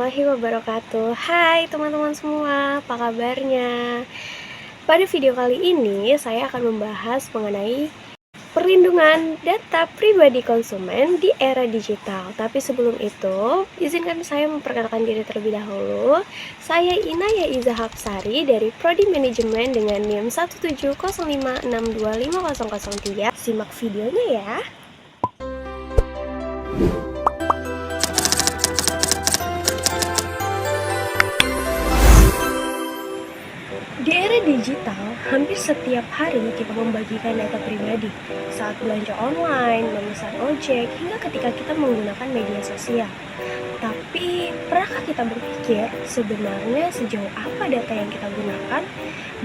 warahmatullahi wabarakatuh. Hai teman-teman semua, apa kabarnya? Pada video kali ini saya akan membahas mengenai perlindungan data pribadi konsumen di era digital. Tapi sebelum itu, izinkan saya memperkenalkan diri terlebih dahulu. Saya Inaya Iza Hapsari dari Prodi Manajemen dengan NIM 17056265003. Simak videonya ya. Di era digital, hampir setiap hari kita membagikan data pribadi saat belanja online, memesan ojek, hingga ketika kita menggunakan media sosial. Tapi, pernahkah kita berpikir sebenarnya sejauh apa data yang kita gunakan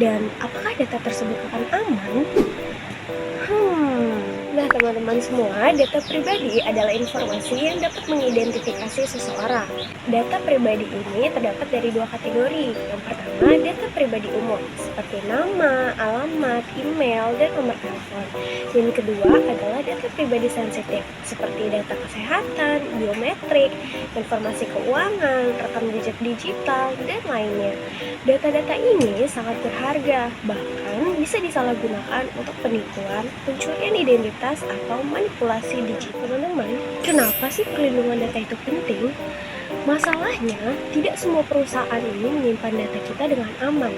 dan apakah data tersebut akan aman? Nah teman-teman semua, data pribadi adalah informasi yang dapat mengidentifikasi seseorang. Data pribadi ini terdapat dari dua kategori. Yang pertama, data pribadi umum, seperti nama, alamat, email, dan nomor telepon. Yang kedua adalah data pribadi sensitif, seperti data kesehatan, biometrik, informasi keuangan, rekam jejak digital, dan lainnya. Data-data ini sangat berharga, bahkan bisa disalahgunakan untuk penipuan, pencurian identitas, atau manipulasi digital. Teman-teman, kenapa sih perlindungan data itu penting? Masalahnya, tidak semua perusahaan ini menyimpan data kita dengan aman.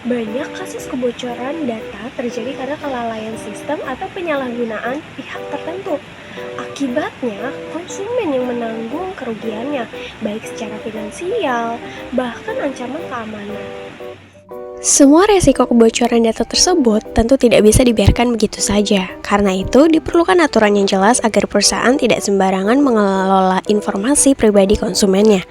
Banyak kasus kebocoran data terjadi karena kelalaian sistem atau penyalahgunaan pihak tertentu. Akibatnya, konsumen yang menanggung kerugiannya, baik secara finansial, bahkan ancaman keamanan. Semua resiko kebocoran data tersebut tentu tidak bisa dibiarkan begitu saja. Karena itu, diperlukan aturan yang jelas agar perusahaan tidak sembarangan mengelola informasi pribadi konsumennya.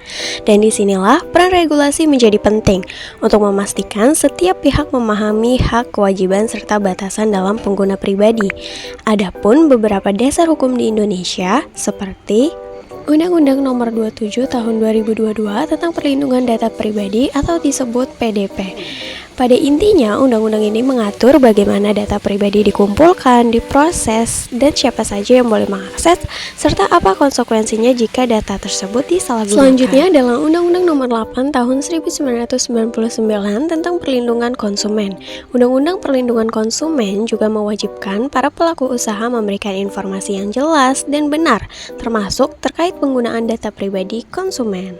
Dan disinilah peran regulasi menjadi penting untuk memastikan setiap pihak memahami hak, kewajiban, serta batasan dalam pengguna pribadi. Adapun beberapa dasar hukum di Indonesia seperti Undang-Undang Nomor 27 Tahun 2022 tentang Perlindungan Data Pribadi atau disebut PDP. Pada intinya, undang-undang ini mengatur bagaimana data pribadi dikumpulkan, diproses, dan siapa saja yang boleh mengakses, serta apa konsekuensinya jika data tersebut disalahgunakan. Selanjutnya adalah Undang-Undang Nomor 8 Tahun 1999 tentang Perlindungan Konsumen. Undang-Undang Perlindungan Konsumen juga mewajibkan para pelaku usaha memberikan informasi yang jelas dan benar, termasuk terkait penggunaan data pribadi konsumen.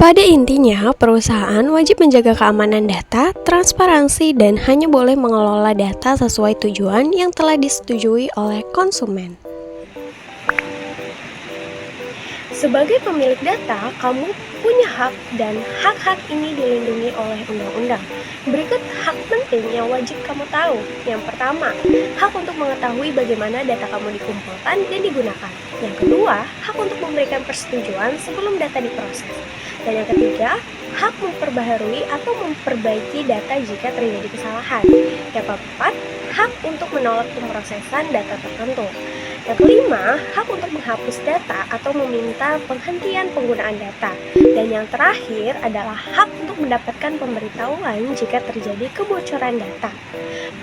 Pada intinya, perusahaan wajib menjaga keamanan data, transparansi, dan hanya boleh mengelola data sesuai tujuan yang telah disetujui oleh konsumen. Sebagai pemilik data, kamu punya hak dan hak-hak ini dilindungi oleh undang-undang. Berikut hak penting yang wajib kamu tahu. Yang pertama, hak untuk mengetahui bagaimana data kamu dikumpulkan dan digunakan. Yang kedua, hak untuk memberikan persetujuan sebelum data diproses. Dan yang ketiga, hak memperbaharui atau memperbaiki data jika terjadi kesalahan. Yang keempat, hak untuk menolak pemrosesan data tertentu. Yang kelima, hak untuk menghapus data atau meminta penghentian penggunaan data. Dan yang terakhir adalah hak untuk mendapatkan pemberitahuan jika terjadi kebocoran data.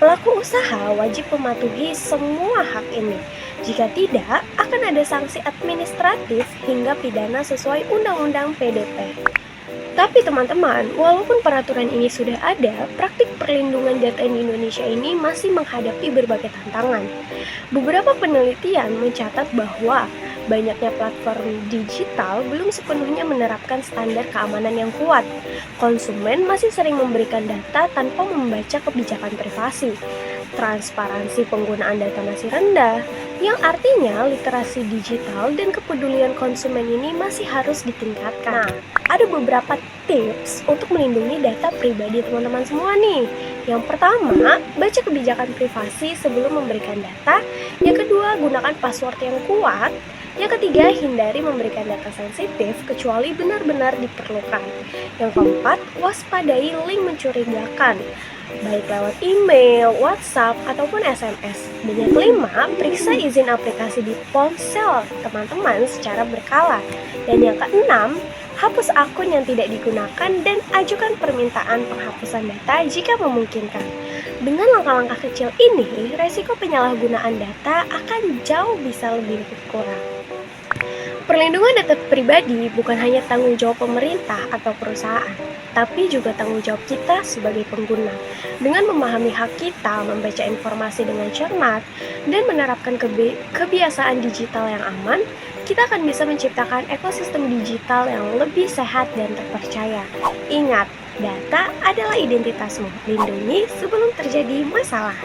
Pelaku usaha wajib mematuhi semua hak ini. Jika tidak, akan ada sanksi administratif hingga pidana sesuai Undang-Undang PDP. Tapi teman-teman, walaupun peraturan ini sudah ada, praktik perlindungan data di Indonesia ini masih menghadapi berbagai tantangan. Beberapa penelitian mencatat bahwa banyaknya platform digital belum sepenuhnya menerapkan standar keamanan yang kuat. Konsumen masih sering memberikan data tanpa membaca kebijakan privasi. Transparansi penggunaan data masih rendah, yang artinya literasi digital dan kepedulian konsumen ini masih harus ditingkatkan. Nah, ada beberapa tips untuk melindungi data pribadi teman-teman semua nih. Yang pertama, baca kebijakan privasi sebelum memberikan data. Yang kedua, gunakan password yang kuat. Yang ketiga, hindari memberikan data sensitif kecuali benar-benar diperlukan. Yang keempat, waspadai link mencurigakan, baik lewat email, WhatsApp, ataupun SMS. Dan yang kelima, periksa izin aplikasi di ponsel teman-teman secara berkala. Dan yang keenam, hapus akun yang tidak digunakan dan ajukan permintaan penghapusan data jika memungkinkan. Dengan langkah-langkah kecil ini, resiko penyalahgunaan data akan jauh bisa lebih berkurang. Perlindungan data pribadi bukan hanya tanggung jawab pemerintah atau perusahaan, tapi juga tanggung jawab kita sebagai pengguna. Dengan memahami hak kita, membaca informasi dengan cermat, dan menerapkan kebiasaan digital yang aman, kita akan bisa menciptakan ekosistem digital yang lebih sehat dan terpercaya. Ingat, data adalah identitasmu. Lindungi sebelum terjadi masalah.